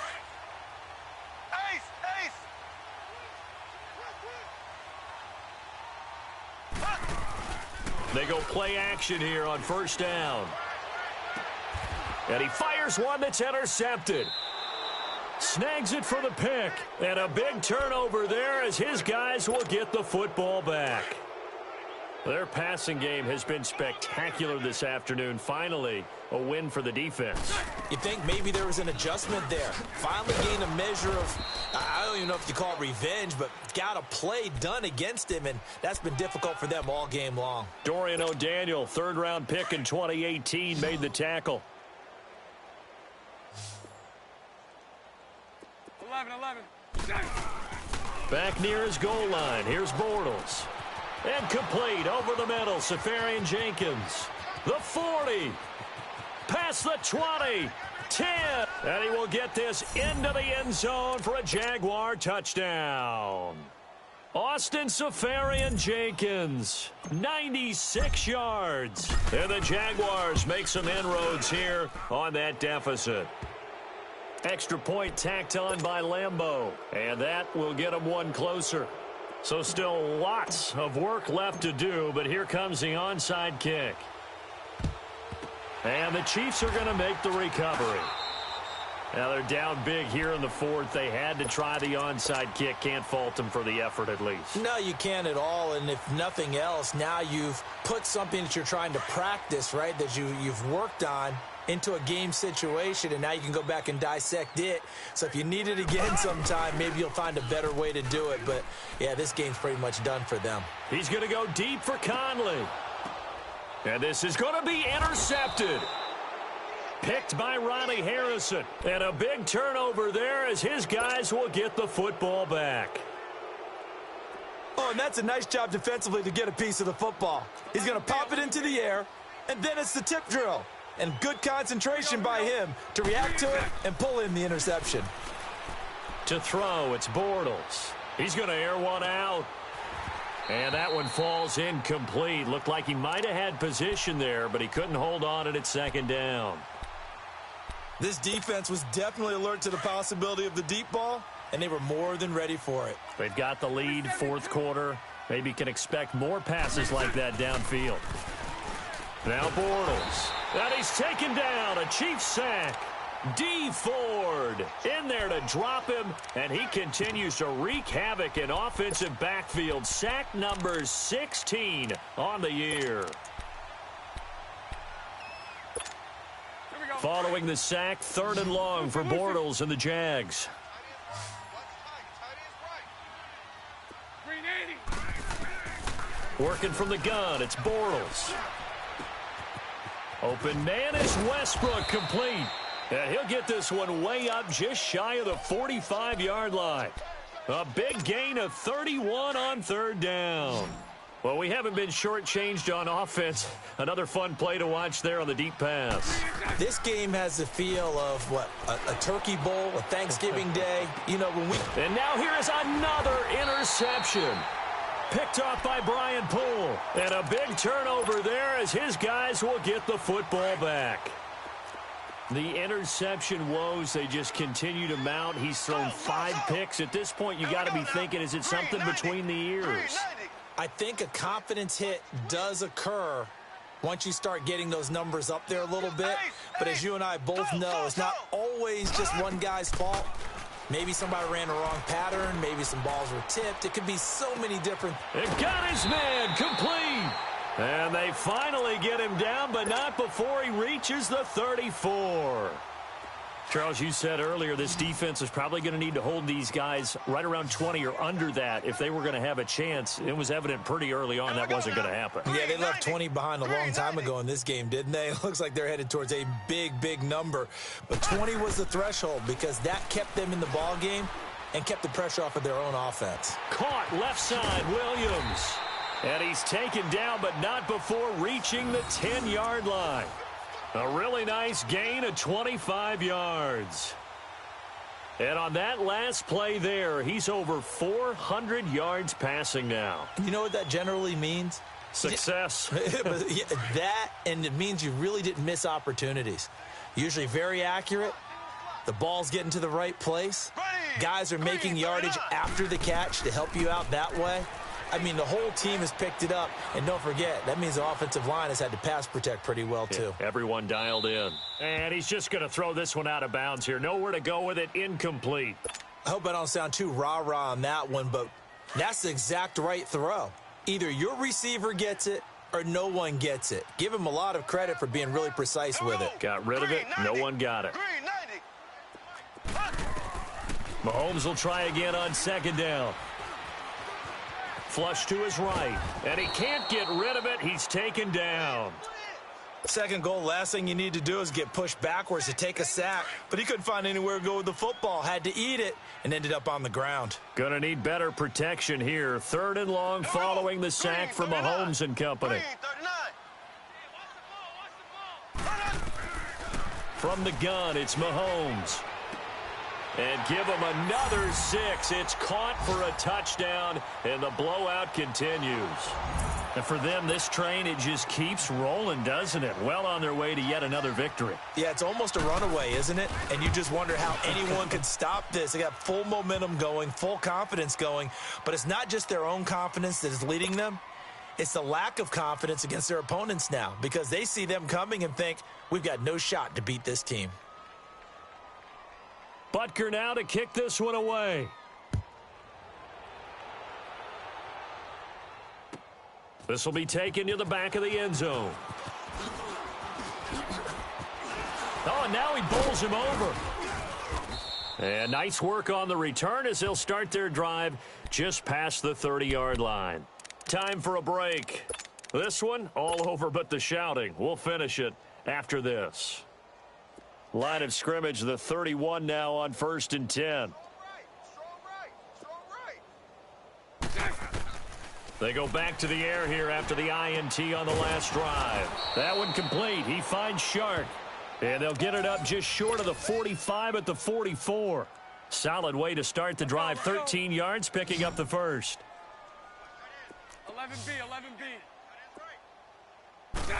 They go play action here on 1st down. And he fires one that's intercepted. Snags it for the pick. And a big turnover there as his guys will get the football back. Their passing game has been spectacular this afternoon. Finally, a win for the defense. You think maybe there was an adjustment there. Finally gained a measure of, I don't even know if you call it revenge, but got a play done against him, and that's been difficult for them all game long. Dorian O'Daniel, 3rd-round pick in 2018, made the tackle. 11. Back near his goal line. Here's Bortles. And complete over the middle. Safarian Jenkins. The 40. Past the 20. 10. And he will get this into the end zone for a Jaguar touchdown. Austin Safarian Jenkins, 96 yards. And the Jaguars make some inroads here on that deficit. Extra point tacked on by Lambeau. And that will get them one closer. So still lots of work left to do, but here comes the onside kick. And the Chiefs are going to make the recovery. Now they're down big here in the 4th. They had to try the onside kick. Can't fault them for the effort at least. No, you can't at all. And if nothing else, now you've put something that you're trying to practice, right, that you've worked on into a game situation, and now you can go back and dissect it. So if you need it again sometime, maybe you'll find a better way to do it. But, yeah, this game's pretty much done for them. He's going to go deep for Conley. And this is going to be intercepted. Picked by Ronnie Harrison. And a big turnover there as his guys will get the football back. Oh, and that's a nice job defensively to get a piece of the football. He's going to pop it into the air, and then it's the tip drill. And good concentration by him to react to it and pull in the interception. To throw, it's Bortles. He's going to air one out. And that one falls incomplete. Looked like he might have had position there, but he couldn't hold on at second down. This defense was definitely alert to the possibility of the deep ball, and they were more than ready for it. They've got the lead, fourth quarter. Maybe can expect more passes like that downfield. Now Bortles. And he's taken down. A Chiefs sack. D. Ford in there to drop him, and he continues to wreak havoc in offensive backfield. Sack number 16 on the year. Following the sack, 3rd and long for Bortles and the Jags. Working from the gun, it's Bortles. Open man is Westbrook, complete. And he'll get this one way up just shy of the 45-yard line. A big gain of 31 on 3rd down. Well, we haven't been shortchanged on offense. Another fun play to watch there on the deep pass. This game has the feel of, a turkey bowl, a Thanksgiving day. You know, when we... And now here is another interception. Picked off by Brian Poole. And a big turnover there as his guys will get the football back. The interception woes, they just continue to mount. He's thrown 5 picks. At this point, you got to be thinking, is it something between the ears? I think a confidence hit does occur once you start getting those numbers up there a little bit. But as you and I both know, it's not always just one guy's fault. Maybe somebody ran the wrong pattern. Maybe some balls were tipped. It could be so many different... It got his man complete. And they finally get him down, but not before he reaches the 34. Charles, you said earlier this defense is probably going to need to hold these guys right around 20 or under that if they were going to have a chance. It was evident pretty early on that wasn't going to happen. Yeah, they left 20 behind a long time ago in this game, didn't they? It looks like they're headed towards a big, big number. But 20 was the threshold because that kept them in the ball game and kept the pressure off of their own offense. Caught left side, Williams. And he's taken down, but not before reaching the 10-yard line. A really nice gain of 25 yards. And on that last play there, he's over 400 yards passing now. You know what that generally means? Success. That, and it means you really didn't miss opportunities. Usually very accurate. The ball's getting to the right place. Guys are making yardage after the catch to help you out that way. I mean, the whole team has picked it up. And don't forget, that means the offensive line has had to pass protect pretty well, too. Yeah, everyone dialed in. And he's just going to throw this one out of bounds here. Nowhere to go with it. Incomplete. I hope I don't sound too rah-rah on that one, but that's the exact right throw. Either your receiver gets it or no one gets it. Give him a lot of credit for being really precise with it. Got rid of it. No one got it. Mahomes will try again on 2nd down. Flush to his right, and he can't get rid of it. He's taken down. Second goal, last thing you need to do is get pushed backwards to take a sack. But he couldn't find anywhere to go with the football. Had to eat it and ended up on the ground. Gonna need better protection here. 3rd and long following the sack from Mahomes and company. From the gun, it's Mahomes. And give him another 6. It's caught for a touchdown, and the blowout continues. And for them, this train, it just keeps rolling, doesn't it? Well on their way to yet another victory. Yeah, it's almost a runaway, isn't it? And you just wonder how anyone could stop this. They got full momentum going, full confidence going. But it's not just their own confidence that is leading them. It's the lack of confidence against their opponents now because they see them coming and think, we've got no shot to beat this team. Butker now to kick this one away. This will be taken to the back of the end zone. Oh, and now he bowls him over. And nice work on the return as they'll start their drive just past the 30-yard line. Time for a break. This one, all over but the shouting. We'll finish it after this. Line of scrimmage, the 31 now on 1st and 10. They go back to the air here after the INT on the last drive. That one complete. He finds Shark. And they'll get it up just short of the 45 at the 44. Solid way to start the drive. 13 yards, picking up the first. 11B, 11B.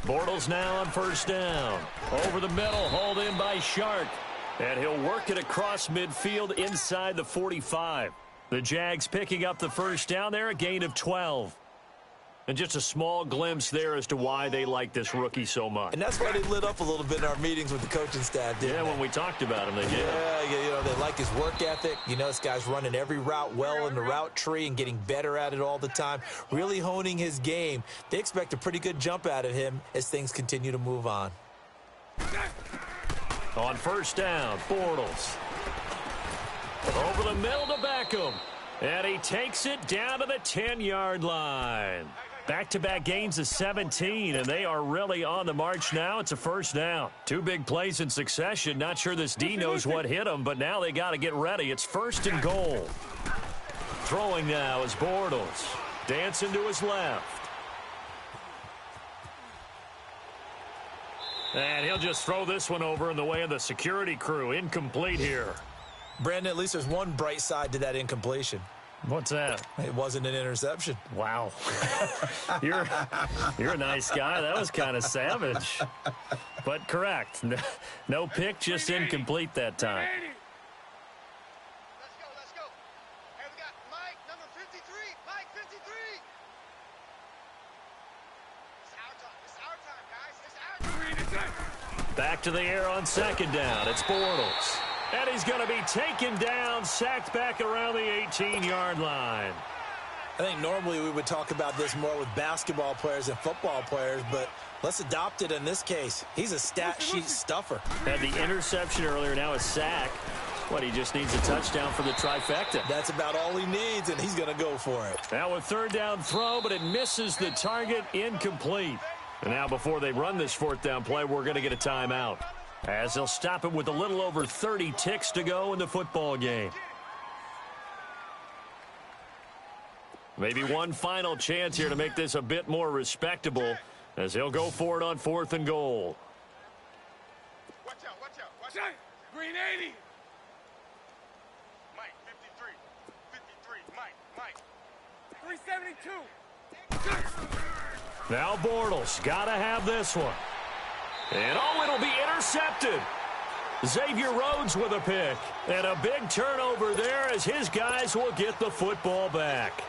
Bortles now on first down. Over the middle, hauled in by Shark. And he'll work it across midfield inside the 45. The Jags picking up the first down there, a gain of 12. And just a small glimpse there as to why they like this rookie so much. And that's why they lit up a little bit in our meetings with the coaching staff, didn't they? When we talked about him, they did. Yeah, they like his work ethic. This guy's running every route well in the route tree and getting better at it all the time, really honing his game. They expect a pretty good jump out of him as things continue to move on. On first down, Bortles. Over the middle to Beckham. And he takes it down to the 10-yard line. Back-to-back gains of 17, and they are really on the march now. It's a first down. Two big plays in succession. Not sure this D knows what hit him, but now they got to get ready. It's first and goal. Throwing now is Bortles. Dancing to his left. And he'll just throw this one over in the way of the security crew. Incomplete here. Brandon, at least there's one bright side to that incompletion. What's that? It wasn't an interception. Wow. You're a nice guy. That was kind of savage. But correct. No pick, just incomplete that time. Let's go. Hey, we got Mike, number 53. Mike, 53. It's our time, guys. Back to the air on second down. It's Bortles. And he's going to be taken down, sacked back around the 18-yard line. I think normally we would talk about this more with basketball players and football players, but let's adopt it in this case. He's a stat sheet stuffer. Had the interception earlier, now a sack. He just needs a touchdown for the trifecta. That's about all he needs, and he's going to go for it. Now a third down throw, but it misses the target, incomplete. And now before they run this fourth down play, we're going to get a timeout, as they'll stop it with a little over 30 ticks to go in the football game. Maybe one final chance here to make this a bit more respectable, as they'll go for it on fourth and goal. Watch out. Green 80. Mike, 53. 53. Mike. 372. Now Bortles, got to have this one. And it'll be intercepted. Xavier Rhodes with a pick. And a big turnover there as his guys will get the football back.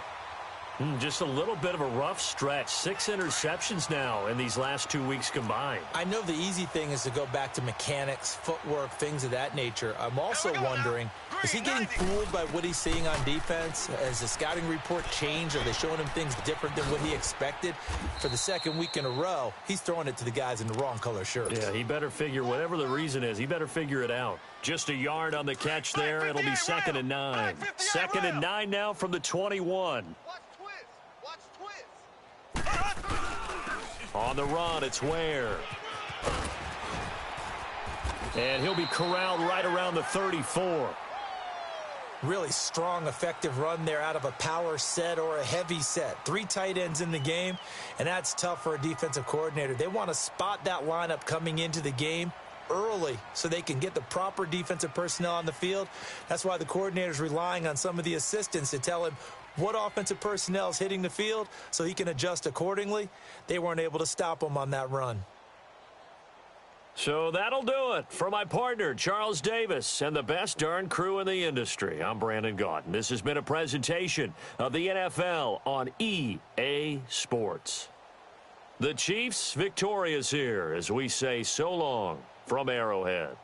Just a little bit of a rough stretch. 6 interceptions now in these last 2 weeks combined. I know the easy thing is to go back to mechanics, footwork, things of that nature. I'm also wondering, is he getting fooled by what he's seeing on defense? Has the scouting report changed? Are they showing him things different than what he expected? For the second week in a row, he's throwing it to the guys in the wrong color shirts. Yeah, he better figure, whatever the reason is, he better figure it out. Just a yard on the catch there. It'll be 2nd and 9. 2nd and 9 now from the 21. Watch twist. On the run, it's Ware. And he'll be corralled right around the 34. Really strong, effective run there out of a power set or a heavy set. 3 tight ends in the game, and that's tough for a defensive coordinator. They want to spot that lineup coming into the game early so they can get the proper defensive personnel on the field. That's why the coordinator's relying on some of the assistants to tell him what offensive personnel is hitting the field so he can adjust accordingly. They weren't able to stop him on that run. So that'll do it for my partner, Charles Davis, and the best darn crew in the industry. I'm Brandon Gaunt. This has been a presentation of the NFL on EA Sports. The Chiefs victorious here as we say so long from Arrowhead.